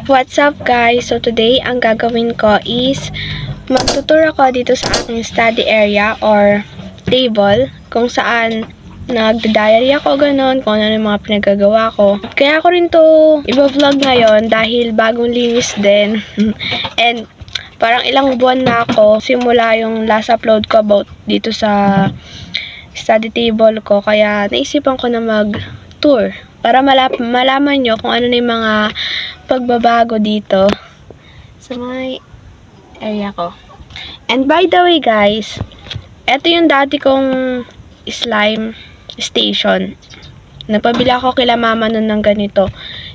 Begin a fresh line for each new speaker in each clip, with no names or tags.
What's up guys? So today, ang gagawin ko is magtutur ako dito sa aking study area or table kung saan nagda-diary ako ganon, kung ano yung mga pinagagawa ko. Kaya ko rin to i-vlog ngayon dahil bagong linis din. And parang ilang buwan na ako simula yung last upload ko about dito sa study table ko. Kaya naisipan ko na mag-tour para malaman nyo kung ano na yung mga pagbabago dito sa may area ko. And by the way guys, eto yung dati kong slime station. Nagpabili ako kila mama nun ng ganito.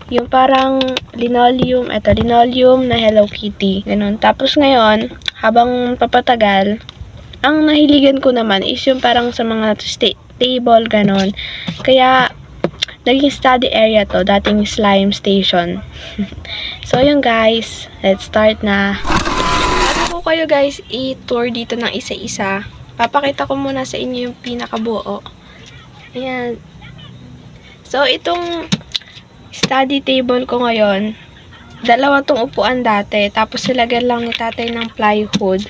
Yung parang linoleum, eto linoleum na Hello Kitty. Ganun. Tapos ngayon, habang papatagal, ang nahiligan ko naman is yung parang sa mga table, ganun. Kaya, naging study area to, dating slime station. So, yun guys, let's start na. Bago ko kayo guys i-tour dito ng isa-isa, papakita ko muna sa inyo yung pinakabuo. Ayan. So, itong study table ko ngayon, dalawa tong upuan dati, tapos nilagyan lang ni tatay ng plywood.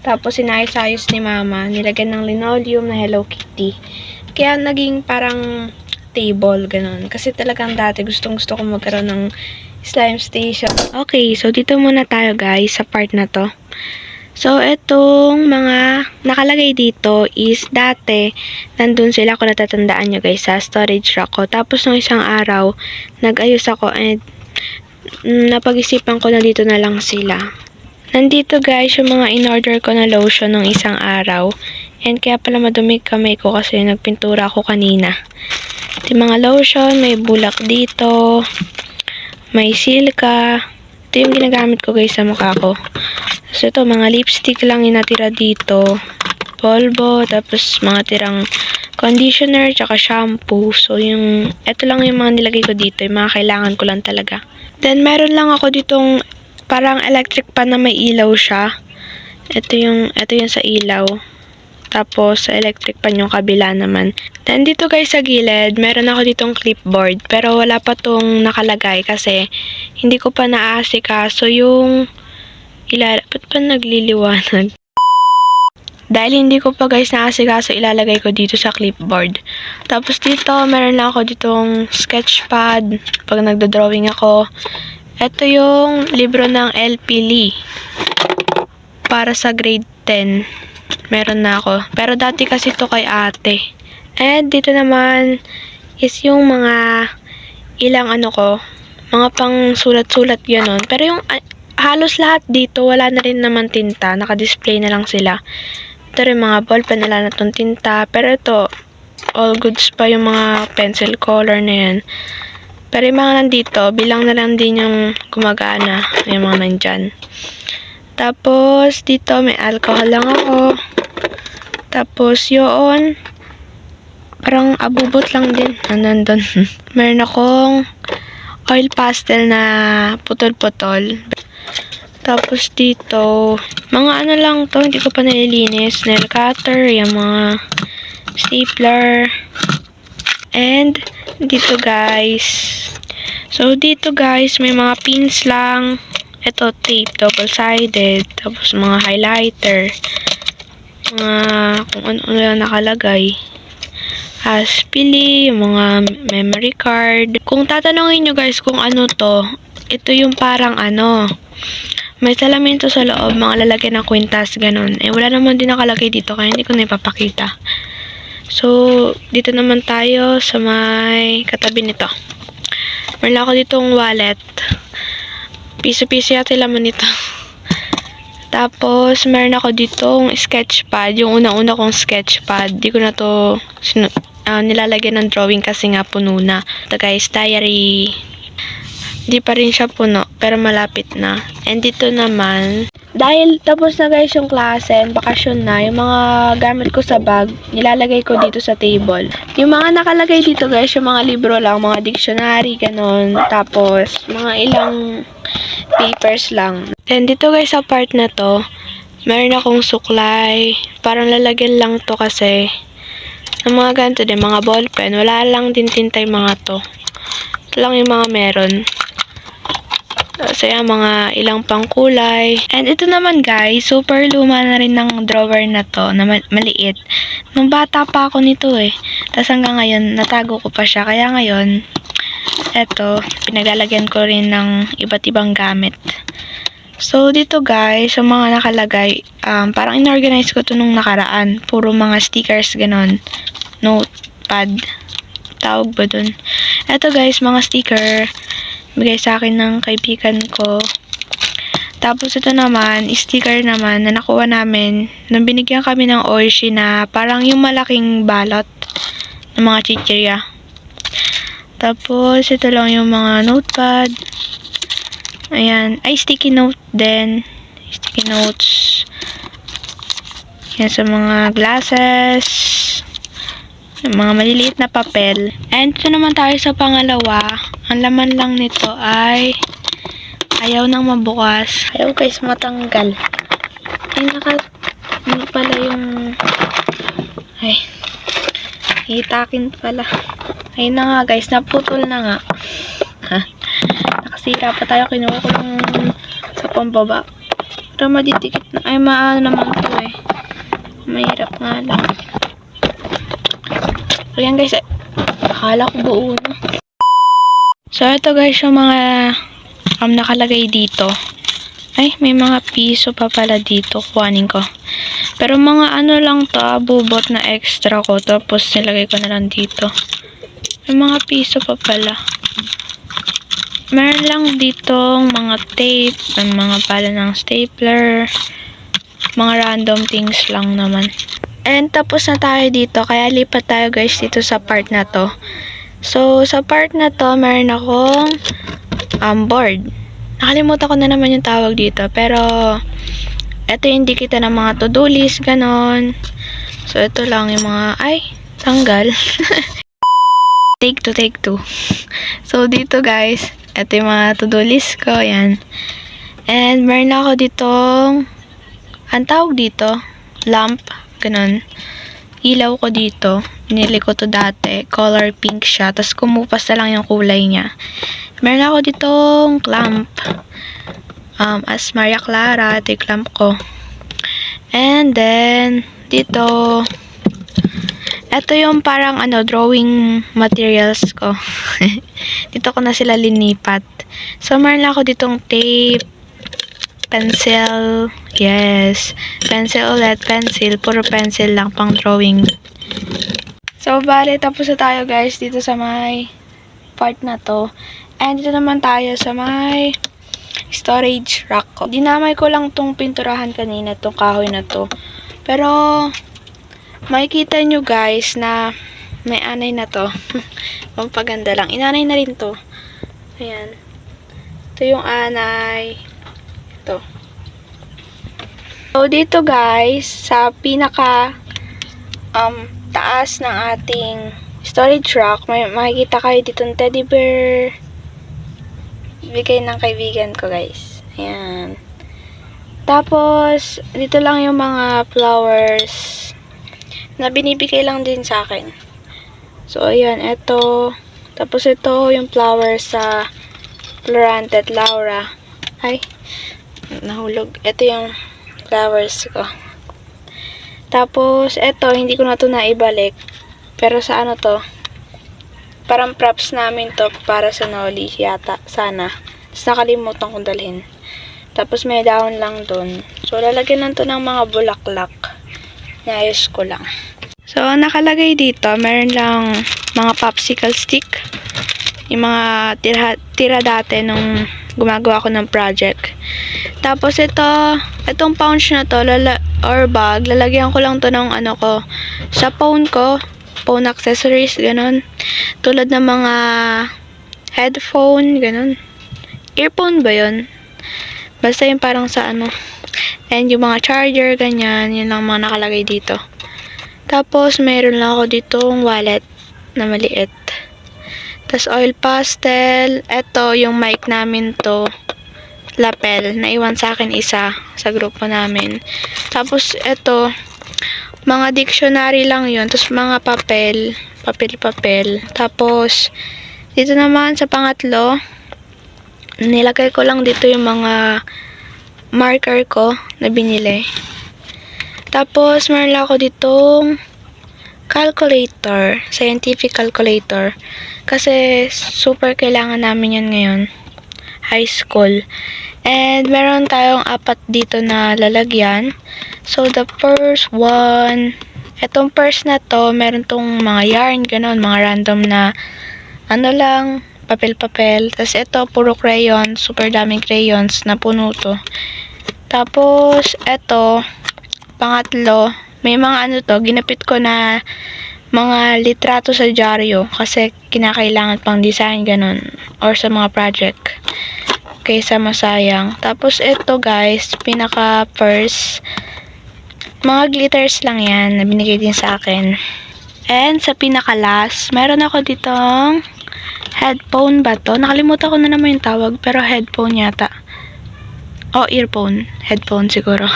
Tapos sinayos-ayos ni mama, nilagyan ng linoleum na Hello Kitty. Kaya naging parang table, ganun. Kasi talagang dati gustong-gusto ko magkaroon ng slime station. Okay, so dito muna tayo guys sa part na to. So, etong mga nakalagay dito is dati, nandun sila kung natatandaan nyo guys sa storage rack ko. Tapos nung isang araw, nag-ayos ako and napag-isipan ko na dito na lang sila. Nandito guys yung mga in-order ko na lotion nung isang araw. And kaya pala madumi kamay ko kasi nagpintura ako kanina. Ito yung mga lotion, may bulak dito, may silka. Ito yung ginagamit ko guys sa mukha ko. So ito, mga lipstick lang yung natira dito. Polvo, tapos mga tirang conditioner, tsaka shampoo. So yung, ito lang yung mga nilagay ko dito, yung mga kailangan ko lang talaga. Then meron lang ako ditong parang electric pan na may ilaw siya. Ito yung sa ilaw. Tapos, sa electric pan yung kabila naman. Then, dito guys sa gilid, meron ako ditong clipboard. Pero wala pa tong nakalagay kasi hindi ko pa naasikaso yung ba't pa nagliliwanag? Dahil hindi ko pa guys naasikaso ilalagay ko dito sa clipboard. Tapos dito, meron lang ako ditong sketchpad pag nagdo-drawing ako. Ito yung libro ng LP Lee para sa grade 10. Meron na ako. Pero dati kasi to kay ate. And dito naman is yung mga ilang mga pang sulat-sulat gano'n. Pero yung halos lahat dito, wala na rin naman tinta. Naka-display na lang sila. Ito rin mga ballpen, wala na tong tinta. Pero ito, all goods pa yung mga pencil color na yan. Pero yung mga nandito, bilang na lang din yung gumagana. Yung mga nandyan. Tapos, dito may alcohol lang ako. Tapos, yun, parang abubot lang din. Nandun. Meron akong oil pastel na putol-putol. Tapos, dito, mga lang to, hindi ko pa nililinis. Nail cutter, yung mga stapler. And, dito guys. So, dito guys, may mga pins lang. Ito, tape, double-sided. Tapos, mga highlighter. Mga, kung ano lang nakalagay. Pili, yung mga memory card. Kung tatanungin nyo guys kung ano to, ito yung parang may salamin to sa loob, mga lalagyan ng kwintas, ganun. Eh, wala naman din nakalagay dito, kaya hindi ko na ipapakita. So, dito naman tayo sa may katabi nito. Meron ako ditong wallet. Piso-piso yata laman nito. Tapos, meron ako ditong sketchpad. Yung unang-una kong sketchpad. Di ko na to nilalagyan ng drawing kasi nga puno na. Ito guys, diary. Di pa rin siya puno, pero malapit na. And dito naman, dahil tapos na guys yung klase and bakasyon na, yung mga gamit ko sa bag, nilalagay ko dito sa table. Yung mga nakalagay dito guys, yung mga libro lang, mga dictionary, ganon. Tapos, mga ilang papers lang. Then dito guys sa part na to, meron akong suklay. Parang lalagyan lang to kasi ng mga ganito din, mga ballpen. Wala lang din tintay mga to. Ito lang yung mga meron. So, yan, mga ilang pang kulay. And ito naman guys, super luma na rin ng drawer na to, na maliit. Nung bata pa ako nito eh. Tapos hanggang ngayon, natago ko pa siya. Kaya ngayon, eto, pinaglalagyan ko rin ng iba't ibang gamit. So, dito guys, sa mga nakalagay, parang inorganize ko to nung nakaraan. Puro mga stickers, ganon. Notepad. Tawag ba dun? Eto guys, mga sticker. Bigay sa akin ng kaibigan ko. Tapos ito naman, sticker naman na nakuha namin nung binigyan kami ng Oishi na parang yung malaking balot ng mga chichirya. Tapos ito lang yung mga notepad. Ayan. Ay, sticky note din. Sticky notes. Yan sa mga glasses. Mga maliliit na papel. And ito naman tayo sa pangalawa. Ang laman lang nito ay ayaw nang mabukas. Ayaw guys matanggal. Ay ano pala yung ay hitakin pala. Ayun na nga guys, naputol na nga. Nakasira pa tayo, kinuha ko lang sa pambaba. Pero madidikit na. Ay maano naman to eh. Mahirap nga lang. Ayan guys, akala ko buo na. So, ito guys yung mga nakalagay dito. Ay, may mga piso pa pala dito. Kuhanin ko. Pero mga ano lang to, bubot na extra ko. Tapos nilagay ko na lang dito. May mga piso pa pala. Meron lang dito mga tape. May mga pala ng stapler. Mga random things lang naman. And tapos na tayo dito, kaya lipat tayo guys dito sa part na to. So, sa part na to, meron akong board. Nakalimutan ko na naman yung tawag dito, pero ito yung dikitan ng mga to-do list, ganon. So, ito lang yung mga, ay, tanggal. Take two. So, dito guys, ito yung mga to-do list ko, yan. And meron ako ditong, ang tawag dito, lamp. Ganun. Ilaw ko dito. Binili ko to dati. Color pink siya. Tapos kumupas na lang yung kulay niya. Meron ako ditong clamp. As Maria Clara. Ito yung clamp ko. And then, dito. Ito yung parang drawing materials ko. Dito ko na sila linipat. So, meron lang ako ditong tape. Pencil. Yes. Pencil ulit. Pencil. Puro pencil lang pang drawing. So, bale, tapos na tayo guys dito sa may part na to. And dito naman tayo sa may storage rack ko. Dinamay ko lang tong pinturahan kanina, tong kahoy na to. Pero, makikita nyo guys na may anay na to. Pampaganda lang. Inanay na rin to. Ayan. Ito yung anay. Ito. So, dito guys, sa pinaka taas ng ating storage rack, may makikita kayo dito ng teddy bear. Bigay ng kaibigan ko guys. Ayan. Tapos, dito lang yung mga flowers na binibigay lang din sa akin. So, ayan, ito. Tapos, ito yung flowers sa Floranted Laura. Ay, nahulog. Ito yung flowers ko. Tapos, ito, hindi ko na ito naibalik. Pero sa ano to? Parang props namin to para sa Noli yata. Sana. Tapos nakalimutan kong dalhin. Tapos may dahon lang dun. So, lalagyan lang to ng mga bulaklak. Naayos ko lang. So, nakalagay dito, meron lang mga popsicle stick. Yung mga tira dati nung gumagawa ko ng project. Tapos itong pouch na to, or bag, lalagyan ko lang to ng sa phone ko, phone accessories, ganun. Tulad ng mga headphone, ganun. Earphone ba yun? Basta yung parang sa and yung mga charger, ganyan, yun lang mga nakalagay dito. Tapos, meron lang ako ditong wallet na maliit. Tapos, oil pastel. Ito, yung mic namin to. Lapel. Naiwan sa akin isa sa grupo namin. Tapos, ito, mga dictionary lang yun. Tapos, mga papel. Papel. Tapos, dito naman sa pangatlo, nilagay ko lang dito yung mga marker ko na binili. Tapos, meron lang ako ditong calculator, scientific calculator. Kasi, super kailangan namin yan ngayon. High school. And, meron tayong 4 dito na lalagyan. So, the first one, etong first na to, meron tong mga yarn, ganon, mga random na, lang, papel-papel. Tapos, ito, puro crayon, super daming crayons na puno to. Tapos, ito, pangatlo, may mga ginapit ko na mga litrato sa dyaryo kasi kinakailangan pang design, ganon, or sa mga project kaysa masayang. Tapos, ito guys, pinaka first, mga glitters lang yan na binigay din sa akin. And sa pinaka last, meron ako ditong headphone ba to? Nakalimutan ko na naman yung tawag, pero headphone yata. Earphone. Headphone siguro.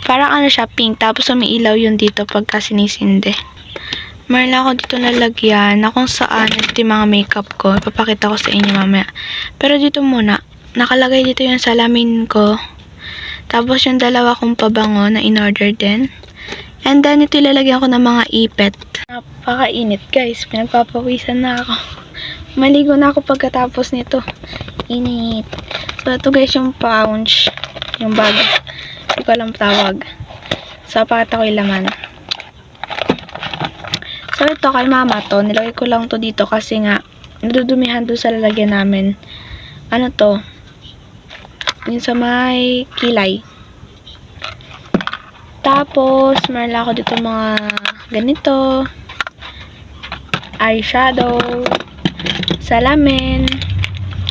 Parang siya, pink. Tapos umiilaw yun dito pagka sinisindi. Meron lang ako dito nalagyan na kung saan ito yung mga makeup ko. Ipapakita ko sa inyo mamaya. Pero dito muna, nakalagay dito yung salamin ko. Tapos yung dalawa kong pabango na in-order din. And then ito ilalagyan ko ng mga ipet. Napakainit guys. Pinagpapawisan na ako. Maligo na ako pagkatapos nito. Init. So ito guys yung pouch. Yung bag. Hindi ko alam tawag. So pakita ko yung laman. So ito kay mama to. Nilagay ko lang to dito kasi nga nadudumihan doon sa lalagyan namin. Ano to? Yung sa may kilay. Tapos, meron lang ako dito mga ganito. Eyeshadow. Salamin.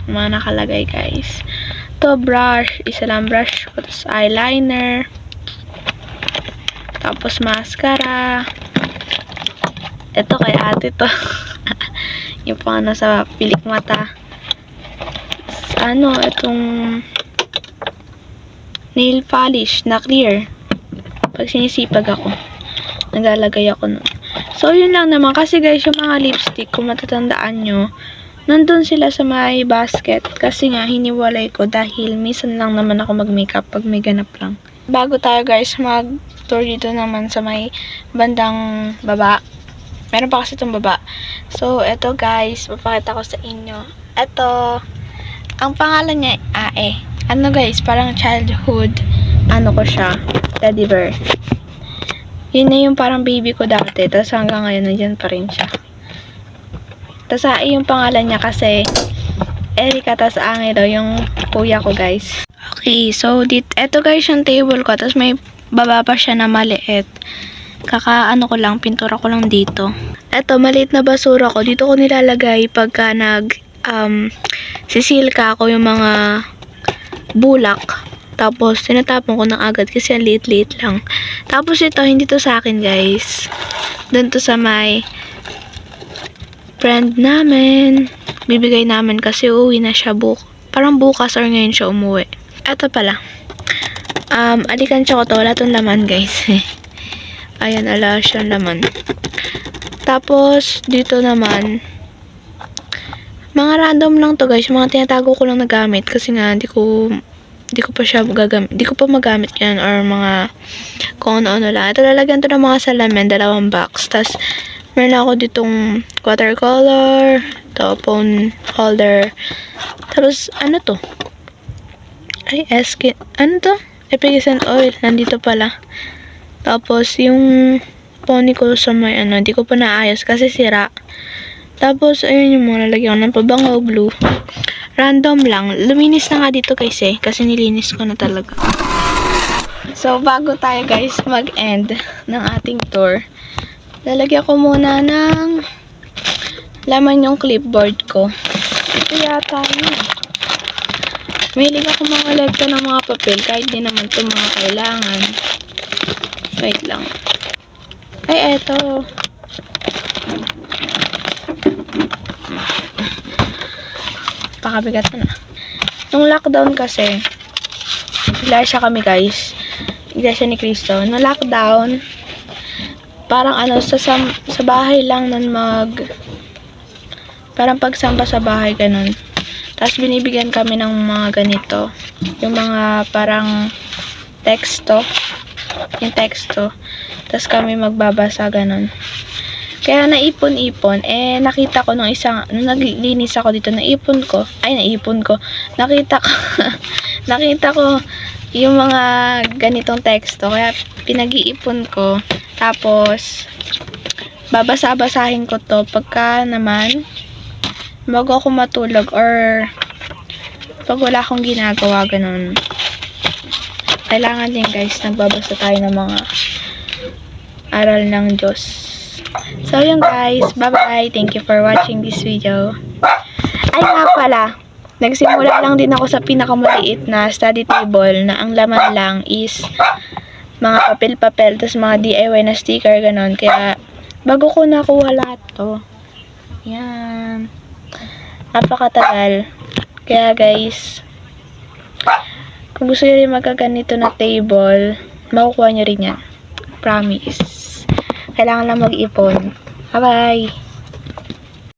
Mga nakalagay guys. To brush. Isa lang brush. Tapos eyeliner. Tapos mascara. Ito kay ate to. Yung pang nasa pilik mata. Itong nail polish na clear. Pag sinisipag ako, naglalagay ako nun. So, yun lang naman. Kasi guys, yung mga lipstick, kung matatandaan nyo, nandun sila sa may basket. Kasi nga, hiniwalay ko dahil minsan lang naman ako mag-makeup pag may ganap lang. Bago tayo guys, mag-tour dito naman sa may bandang baba. Meron pa kasi itong baba. So, eto guys, papakita ko sa inyo. Eto, ang pangalan niya, Ae. Guys, parang childhood, ko siya, teddy bear. Yun na yung parang baby ko dati, tapos hanggang ngayon, nandiyan pa rin siya. Tapos Ae yung pangalan niya kasi, Erika, tapos Angelo, yung kuya ko guys. Okay, so, eto guys yung table ko, tapos may baba pa siya na maliit. Ko lang, pintura ko lang dito. Eto, maliit na basura ko. Dito ko nilalagay pagka sisilka ako yung mga bulak. Tapos, tinatapon ko ng agad kasi ang liit-liit lang. Tapos ito, hindi to sa akin guys. Doon to sa may friend namin. Bibigay namin kasi uuwi na siya parang bukas or ngayon siya umuwi. Eto pala. Alikan siya ko to. Wala tong laman guys. Ayan, ala siya laman. Tapos, dito naman, mga random lang to guys. Mga tinatago ko lang na gamit. Kasi nga, di ko pa siya gagamit. Di ko pa magamit yan. Or mga kung ano-ano lang. Ito lalagyan to ng mga salamin. 2 box. Tapos, meron ako ditong watercolor. Ito, phone holder. Tapos, ano to? Ay, eskin. Ano to? Effervescent oil. Nandito pala. Tapos, yung pony ko sa may di ko pa naayos kasi sira. Tapos, ayun yung mga lalagyan ko ng pabango, glue. Random lang. Luminis na nga dito guys kasi nilinis ko na talaga. So, bago tayo guys mag-end ng ating tour, lalagyan ko muna ng laman yung clipboard ko. Ito yata yun. Mahilig ako mga lagyan ng mga papel kahit di naman ito mga kailangan. Wait lang. Ay, eto. Pakabigat na. Nung lockdown kasi, iglesia kami guys. Iglesia ni Cristo. Nung lockdown, parang sa bahay lang nun parang pagsamba sa bahay ganun. Tapos binibigyan kami ng mga ganito. Yung mga parang teksto. Yung teksto. Tapos kami magbabasa ganun. Kaya naipon-ipon. Nakita ko nung naglinis ako dito, naipon ko. Nakita ko, nakita ko yung mga ganitong teksto. Kaya pinag-iipon ko. Tapos, babasa-basahin ko to pagka naman bago ako matulog or pag wala akong ginagawa, ganun. Kailangan din guys, nagbabasa tayo ng mga aral ng Diyos. So yun guys, bye-bye. Thank you for watching this video. Ay nga pala, nagsimula lang din ako sa pinakamaliit na study table na ang laman lang is mga papel-papel, tapos mga DIY na sticker, ganun. Kaya, bago ko nakuha lahat to, yan, napakatagal. Kaya guys, kung gusto nyo rin magkaganito na table, makukuha nyo rin yan. Promise. Kailangan lang mag-ipon. Bye-bye!